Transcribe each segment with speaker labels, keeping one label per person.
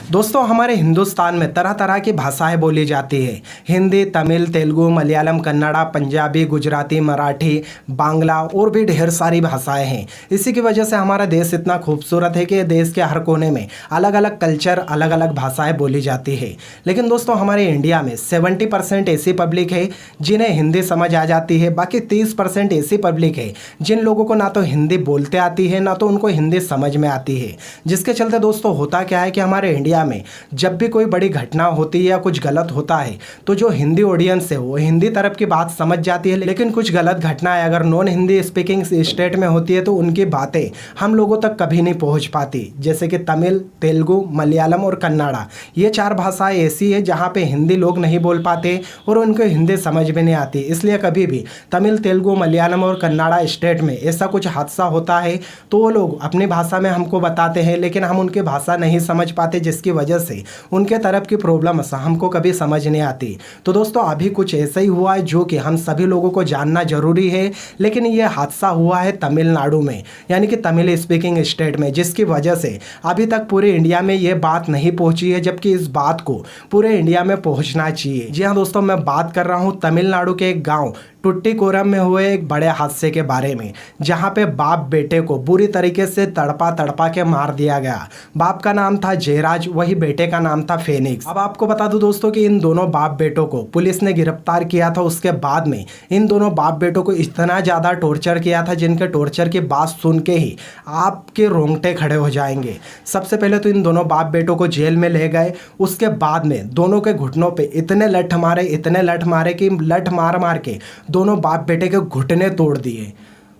Speaker 1: दोस्तों हमारे हिंदुस्तान में तरह तरह की भाषाएं बोली जाती है। हिंदी, तमिल, तेलुगु, मलयालम, कन्नड़ा, पंजाबी, गुजराती, मराठी, बांग्ला और भी ढेर सारी भाषाएं हैं। इसी की वजह से हमारा देश इतना खूबसूरत है कि देश के हर कोने में अलग अलग कल्चर, अलग अलग भाषाएं बोली जाती है। लेकिन दोस्तों हमारे इंडिया में 70% ऐसी पब्लिक है जिन्हें हिंदी समझ आ जाती है। बाकी 30% ऐसी पब्लिक है जिन लोगों को ना तो हिंदी बोलते आती है ना तो उनको हिंदी समझ में आती है। जिसके चलते दोस्तों होता क्या है कि हमारे इंडिया में जब भी कोई बड़ी घटना होती है या कुछ गलत होता है तो जो हिंदी ऑडियंस है वो हिंदी तरफ की बात समझ जाती है। लेकिन कुछ गलत घटनाएं अगर नॉन हिंदी स्पीकिंग स्टेट में होती है तो उनकी बातें हम लोगों तक कभी नहीं पहुंच पाती। जैसे कि तमिल, तेलुगु, मलयालम और कन्नड़ा, ये 4 भाषाएं ऐसी है जहाँ पे हिंदी लोग नहीं बोल पाते और उनको हिंदी समझ में नहीं आती। इसलिए कभी भी तमिल, तेलुगु, मलयालम और कन्नड़ा स्टेट में ऐसा कुछ हादसा होता है तो वो लोग अपनी भाषा में हमको बताते हैं, लेकिन हम उनकी भाषा नहीं समझ पाते, जिसकी वजह से उनके तरफ की प्रॉब्लम हमको कभी समझ नहीं आती। तो दोस्तों अभी कुछ ऐसा ही हुआ है जो कि हम सभी लोगों को जानना जरूरी है। लेकिन ये हादसा हुआ है तमिलनाडु में, यानी कि तमिल स्पीकिंग स्टेट में, जिसकी वजह से अभी तक पूरे इंडिया में ये बात नहीं पहुंची है, जबकि इस बात को पूरे इंडिया में पहुंचना चाहिए। जी हाँ दोस्तों, मैं बात कर रहा हूँ तमिलनाडु के एक गाँव टुट्टीकोरम में हुए एक बड़े हादसे के बारे में, जहां पे बाप बेटे को बुरी तरीके से तड़पा तड़पा के मार दिया गया। बाप का नाम था जयराज, वही बेटे का नाम था फेनिक्स। अब आपको बता दूं दोस्तों कि इन दोनों बाप बेटों को पुलिस ने गिरफ्तार किया था। उसके बाद में इन दोनों बाप बेटों को इतना ज़्यादा टॉर्चर किया था जिनके टॉर्चर की बात सुन के ही आपके रोंगटे खड़े हो जाएंगे। सबसे पहले तो इन दोनों बाप बेटों को जेल में ले गए। उसके बाद में दोनों के घुटनों पर इतने लठ मारे कि लठ मार मार के दोनों बाप बेटे के घुटने तोड़ दिए।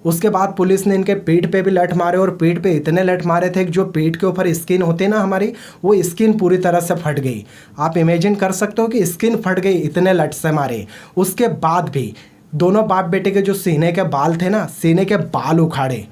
Speaker 1: उसके बाद पुलिस ने इनके पीठ पे भी लठ मारे और पीठ पे इतने लठ मारे थे कि जो पीठ के ऊपर स्किन होती है ना हमारी, वो स्किन पूरी तरह से फट गई। आप इमेजिन कर सकते हो कि स्किन फट गई, इतने लठ से मारे। उसके बाद भी दोनों बाप बेटे के जो सीने के बाल थे ना, सीने के बाल उखाड़े।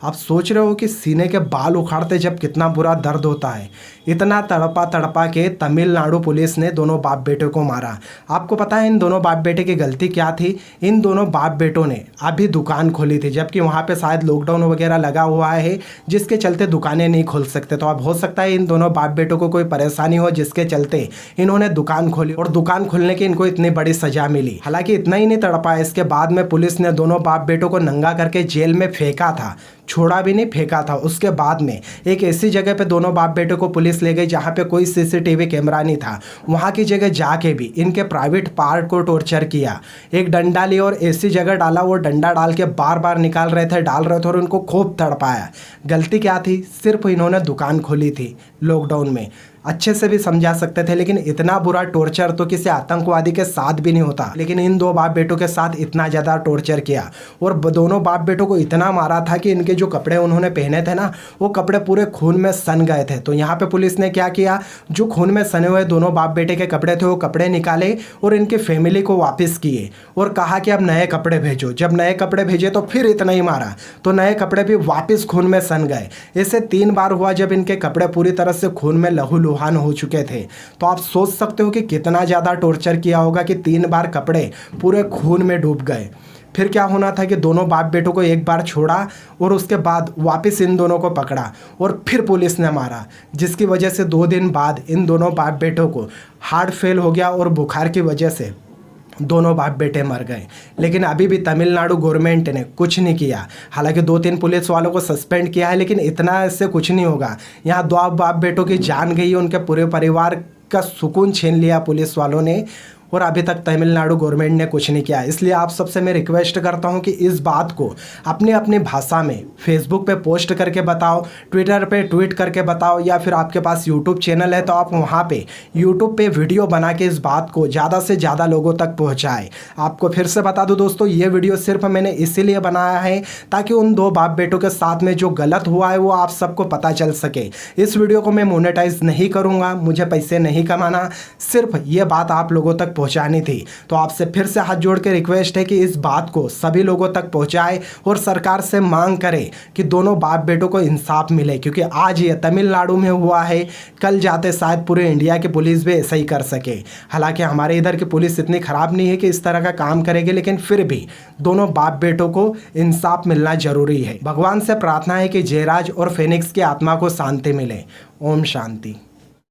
Speaker 1: आप सोच रहे हो कि सीने के बाल उखाड़ते जब कितना बुरा दर्द होता है। इतना तड़पा तड़पा के तमिलनाडु पुलिस ने दोनों बाप बेटे को मारा। आपको पता है इन दोनों बाप बेटे की गलती क्या थी? इन दोनों बाप बेटों ने अभी दुकान खोली थी, जबकि वहाँ पे शायद लॉकडाउन वगैरह लगा हुआ है, जिसके चलते दुकानें नहीं खोल सकते। तो अब हो सकता है इन दोनों बाप बेटों को कोई परेशानी हो, जिसके चलते इन्होंने दुकान खोली और दुकान खोलने की इनको इतनी बड़ी सजा मिली। हालांकि इतना ही नहीं तड़पाया, इसके बाद में पुलिस ने दोनों बाप बेटों को नंगा करके जेल में फेंका था, छोड़ा भी नहीं, फेंका था। उसके बाद में एक ऐसी जगह पे दोनों बाप बेटे को पुलिस ले गई जहाँ पे कोई सीसीटीवी कैमरा नहीं था। वहाँ की जगह जाके भी इनके प्राइवेट पार्ट को टॉर्चर किया। एक डंडा लिया और ऐसी जगह डाला, वो डंडा डाल के बार बार डाल रहे थे और उनको खूब तड़पाया। गलती क्या थी? सिर्फ इन्होंने दुकान खोली थी लॉकडाउन में। अच्छे से भी समझा सकते थे, लेकिन इतना बुरा टॉर्चर तो किसी आतंकवादी के साथ भी नहीं होता। लेकिन इन दो बाप बेटों के साथ इतना ज़्यादा टॉर्चर किया और दोनों बाप बेटों को इतना मारा था कि इनके जो कपड़े उन्होंने पहने थे ना, वो कपड़े पूरे खून में सन गए थे। तो यहाँ पे पुलिस ने क्या किया, जो खून में सने हुए दोनों बाप बेटे के कपड़े थे वो कपड़े निकाले और इनकी फैमिली को वापस किए और कहा कि अब नए कपड़े भेजो। जब नए कपड़े भेजे तो फिर इतना ही मारा, तो नए कपड़े भी वापस खून में सन गए। ऐसे 3 बार हुआ जब इनके कपड़े पूरी तरह से खून में लहूलुहान हो चुके थे। तो आप सोच सकते हो कि कितना ज़्यादा टॉर्चर किया होगा कि 3 बार कपड़े पूरे खून में डूब गए। फिर क्या होना था कि दोनों बाप बेटों को एक बार छोड़ा और उसके बाद वापस इन दोनों को पकड़ा और फिर पुलिस ने मारा, जिसकी वजह से 2 दिन बाद इन दोनों बाप बेटों को हार्ट फेल हो गया और बुखार की वजह से दोनों बाप बेटे मर गए। लेकिन अभी भी तमिलनाडु गवर्नमेंट ने कुछ नहीं किया। हालांकि 2-3 पुलिस वालों को सस्पेंड किया है, लेकिन इतना इससे कुछ नहीं होगा। यहाँ 2 बाप बेटों की जान गई, उनके पूरे परिवार का सुकून छीन लिया पुलिस वालों ने, और अभी तक तमिलनाडु गवर्नमेंट ने कुछ नहीं किया। इसलिए आप सबसे मैं रिक्वेस्ट करता हूं कि इस बात को अपनी अपनी भाषा में फेसबुक पे पोस्ट करके बताओ, ट्विटर पे ट्वीट करके बताओ, या फिर आपके पास यूट्यूब चैनल है तो आप वहां पे यूट्यूब पे वीडियो बना के इस बात को ज़्यादा से ज़्यादा लोगों तक पहुँचाए। आपको फिर से बता दूँ दोस्तों, ये वीडियो सिर्फ मैंने इसीलिए बनाया है ताकि उन 2 बाप बेटों के साथ में जो गलत हुआ है वो आप सबको पता चल सके। इस वीडियो को मैं मोनेटाइज नहीं करूँगा, मुझे पैसे नहीं कमाना, सिर्फ ये बात आप लोगों तक पहुंचानी थी। तो आपसे फिर से हाथ जोड़ के रिक्वेस्ट है कि इस बात को सभी लोगों तक पहुंचाए और सरकार से मांग करें कि दोनों बाप बेटों को इंसाफ मिले, क्योंकि आज ये तमिलनाडु में हुआ है, कल जाते शायद पूरे इंडिया की पुलिस भी ऐसा ही कर सके। हालांकि हमारे इधर की पुलिस इतनी खराब नहीं है कि इस तरह का काम करेगी, लेकिन फिर भी दोनों बाप बेटों को इंसाफ मिलना जरूरी है। भगवान से प्रार्थना है कि जयराज और फेनिक्स की आत्मा को शांति मिले। ओम शांति।